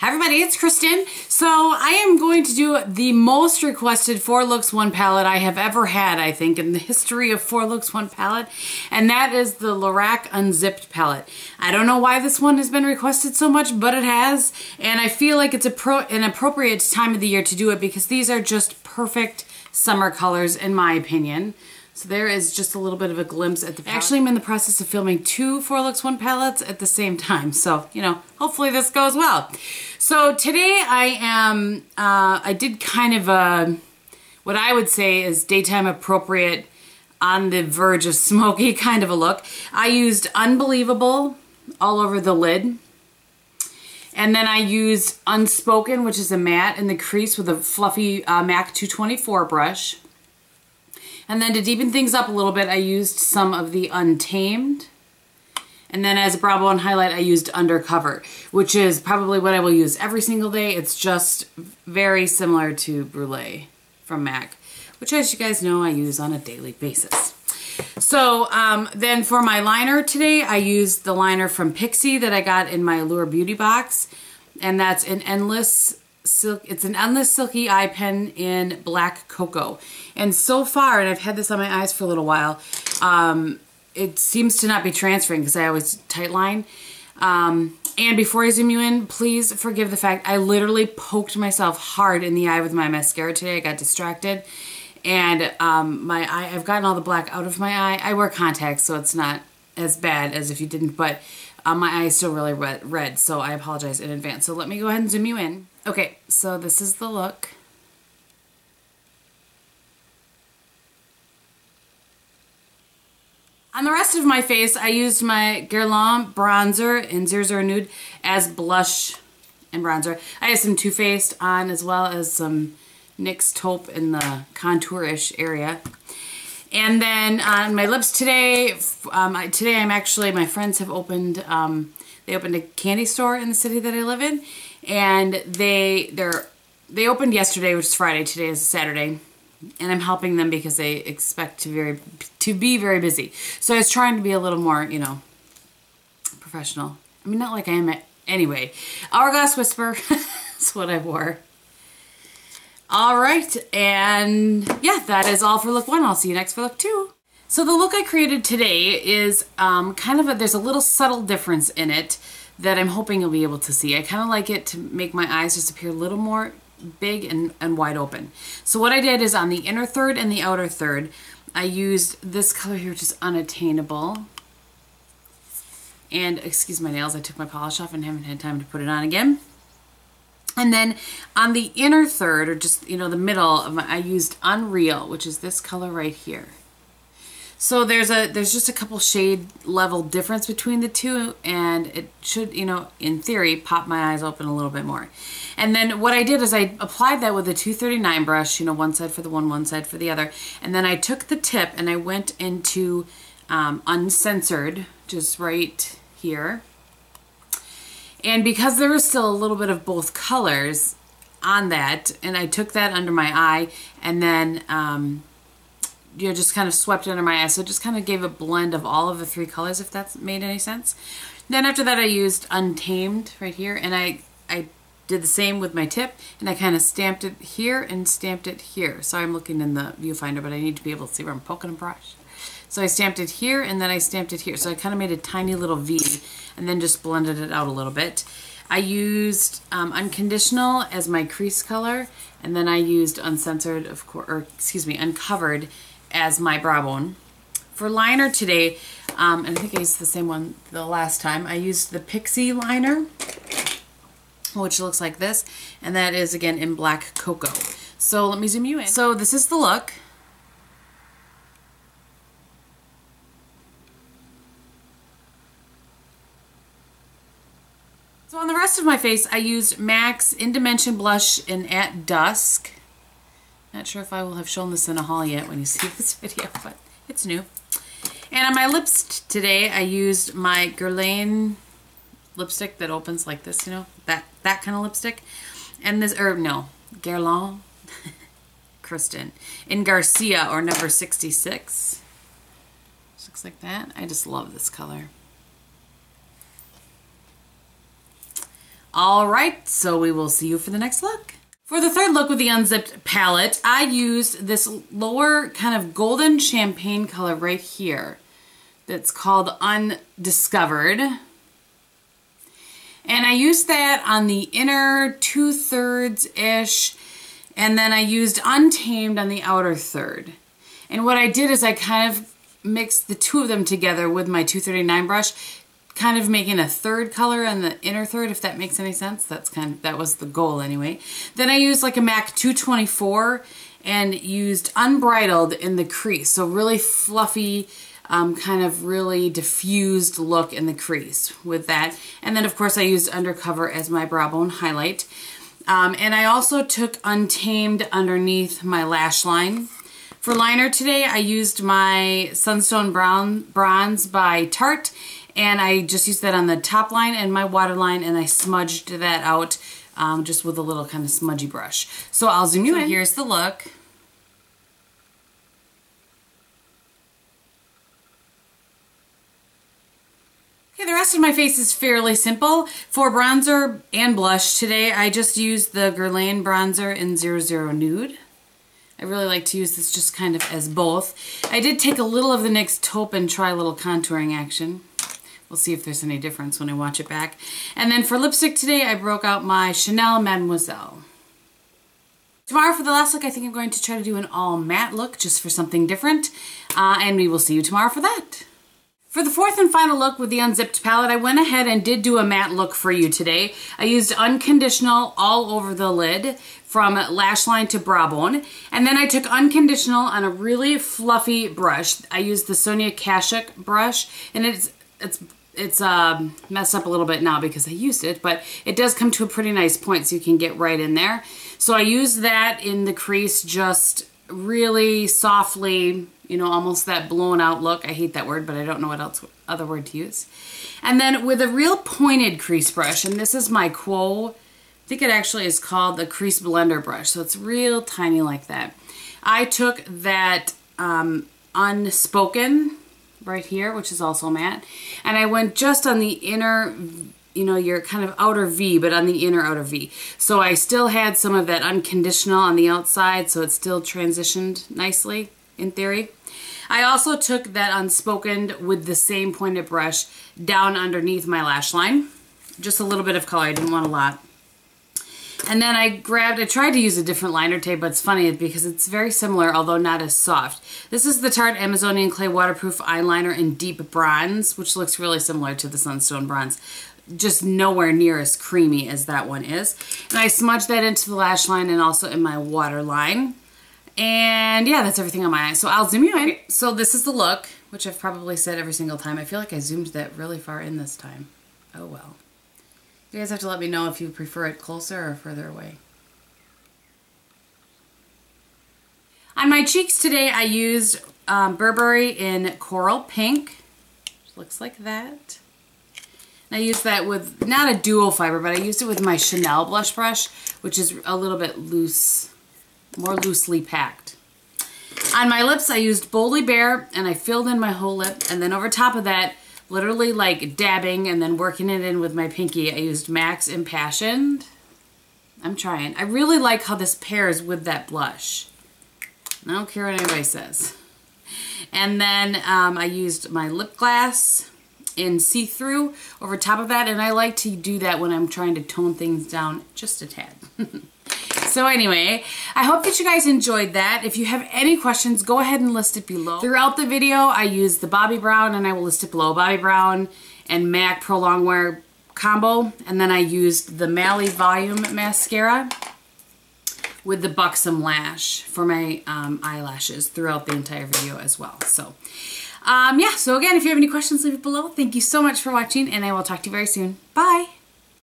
Hi everybody, it's Kristin. So I am going to do the most requested 4 looks 1 palette I have ever had, I think, in the history of 4 looks 1 palette. And that is the Lorac Unzipped palette. I don't know why this one has been requested so much, but it has. And I feel like it's an appropriate time of the year to do it because these are just perfect summer colors in my opinion. So there is just a little bit of a glimpse at the palette. Actually, I'm in the process of filming 2 4 looks 1 palettes at the same time. So, you know, hopefully this goes well. So today I did kind of a, what I would say is daytime appropriate, on the verge of smoky kind of a look. I used Unbelievable all over the lid. And then I used Unspoken, which is a matte in the crease with a fluffy MAC 224 brush. And then to deepen things up a little bit, I used some of the Untamed. And then as a brow bone highlight, I used Undercover, which is probably what I will use every single day. It's just very similar to Brulee from MAC, which, as you guys know, I use on a daily basis. So then for my liner today, I used the liner from Pixi that I got in my Allure Beauty box. And that's an Endless Silk. It's an Endless Silky Eye Pen in Black Cocoa. And so far, and I've had this on my eyes for a little while, it seems to not be transferring because I always tight line. And before I zoom you in, please forgive the fact I literally poked myself hard in the eye with my mascara today. I got distracted. And my eye, I've gotten all the black out of my eye. I wear contacts, so it's not as bad as if you didn't, but my eye is still really red, so I apologize in advance. So let me go ahead and zoom you in. Okay, so this is the look. On the rest of my face, I used my Guerlain bronzer in 00 Nude as blush and bronzer. I have some Too Faced on as well as some NYX taupe in the contour-ish area. And then on my lips today, my friends have opened, they opened a candy store in the city that I live in. And they opened yesterday, which is Friday. Today is Saturday. And I'm helping them because they expect to be very busy. So I was trying to be a little more, you know, professional. I mean, not like I am anyway. Hourglass Whisper is what I wore. All right, and yeah, that is all for look 1. I'll see you next for look 2. So the look I created today is kind of there's a little subtle difference in it that I'm hoping you'll be able to see. I kind of like it to make my eyes just appear a little more big and wide open. So what I did is on the inner third and the outer third, I used this color here, which is Unattainable. And excuse my nails, I took my polish off and haven't had time to put it on again. And then on the inner third, or just, you know, the middle of I used Unreal, which is this color right here. So there's just a couple shade level difference between the two, and it should, you know, in theory, pop my eyes open a little bit more. And then what I did is I applied that with a 239 brush, you know, one side for the one side for the other. And then I took the tip and I went into Uncensored, just right here. And because there was still a little bit of both colors on that, and I took that under my eye and then, you know, just kind of swept it under my eye. So it just kind of gave a blend of all of the 3 colors, if that's made any sense. Then after that, I used Untamed right here, and I did the same with my tip, and I kind of stamped it here and stamped it here. So I'm looking in the viewfinder, but I need to be able to see where I'm poking a brush. So I stamped it here, and then I stamped it here. So I kind of made a tiny little V, and then just blended it out a little bit. I used Unconditional as my crease color, and then I used Uncensored, of course, or excuse me, Uncovered as my brow bone. For liner today, and I think I used the same one the last time, I used the Pixi liner, which looks like this, and that is again in Black Cocoa. So let me zoom you in. So this is the look. So on the rest of my face, I used MAC's In Dimension blush in At Dusk. Not sure if I will have shown this in a haul yet when you see this video, but it's new. And on my lips today, I used my Guerlain lipstick that opens like this, you know, that kind of lipstick. And this, or no, Guerlain, Kristin, in Garcia, or number 66. Looks like that. I just love this color. All right, so we will see you for the next look. For the third look with the Unzipped palette, I used this lower kind of golden champagne color right here that's called Undiscovered. And I used that on the inner 2/3-ish, and then I used Untamed on the outer third. And what I did is I kind of mixed the two of them together with my 239 brush, kind of making a third color on the inner third, if that makes any sense. That was the goal anyway. Then I used like a MAC 224 and used Unbridled in the crease. So really fluffy, kind of really diffused look in the crease with that. And then of course I used Undercover as my brow bone highlight. And I also took Untamed underneath my lash line. For liner today, I used my Sunstone Bronze by Tarte, and I just used that on the top line and my waterline, and I smudged that out just with a little kind of smudgy brush. So I'll zoom you in. Here's the look. Okay, the rest of my face is fairly simple. For bronzer and blush today, I just used the Guerlain bronzer in 00 Nude. I really like to use this just kind of as both. I did take a little of the NYX taupe and try a little contouring action. We'll see if there's any difference when I watch it back. And then for lipstick today, I broke out my Chanel Mademoiselle. Tomorrow for the last look, I think I'm going to try to do an all matte look just for something different. And we will see you tomorrow for that. For the fourth and final look with the Unzipped palette, I went ahead and did do a matte look for you today. I used Unconditional all over the lid from lash line to brow bone. And then I took Unconditional on a really fluffy brush. I used the Sonia Kashuk brush, and it's messed up a little bit now because I used it, but it does come to a pretty nice point so you can get right in there. So I used that in the crease just really softly, you know, almost that blown out look. I hate that word, but I don't know what other word to use. And then with a real pointed crease brush, and this is my Quo, I think it actually is called the Crease Blender brush, so it's real tiny like that. I took that Unspoken right here, which is also matte, and I went just on the inner, you know, your kind of outer V, but on the inner outer V. So I still had some of that Unconditional on the outside, so it still transitioned nicely in theory. I also took that Unspoken with the same pointed brush down underneath my lash line. Just a little bit of color, I didn't want a lot. And then I tried to use a different liner tape, but it's funny because it's very similar, although not as soft. This is the Tarte Amazonian Clay Waterproof Eyeliner in Deep Bronze, which looks really similar to the Sunstone Bronze. Just nowhere near as creamy as that one is. And I smudged that into the lash line and also in my waterline. And yeah, that's everything on my eyes. So I'll zoom you in. Okay, so this is the look, which I've probably said every single time. I feel like I zoomed that really far in this time. Oh well. You guys have to let me know if you prefer it closer or further away. On my cheeks today, I used Burberry in Coral Pink. Which looks like that. And I used that with, not a dual fiber, but I used it with my Chanel blush brush, which is a little bit loose, more loosely packed. On my lips, I used Boldly Bare, and I filled in my whole lip, and then over top of that, literally like dabbing and then working it in with my pinky, I used MAC's Impassioned. I'm trying. I really like how this pairs with that blush. I don't care what anybody says. And then I used my lip gloss in See-Through over top of that, and I like to do that when I'm trying to tone things down just a tad. So anyway, I hope that you guys enjoyed that. If you have any questions, go ahead and list it below. Throughout the video, I used the Bobbi Brown, and I will list it below, Bobbi Brown and MAC Pro Longwear combo. And then I used the Mally Volume Mascara with the Buxom Lash for my eyelashes throughout the entire video as well. So, yeah, so again, if you have any questions, leave it below. Thank you so much for watching, and I will talk to you very soon. Bye!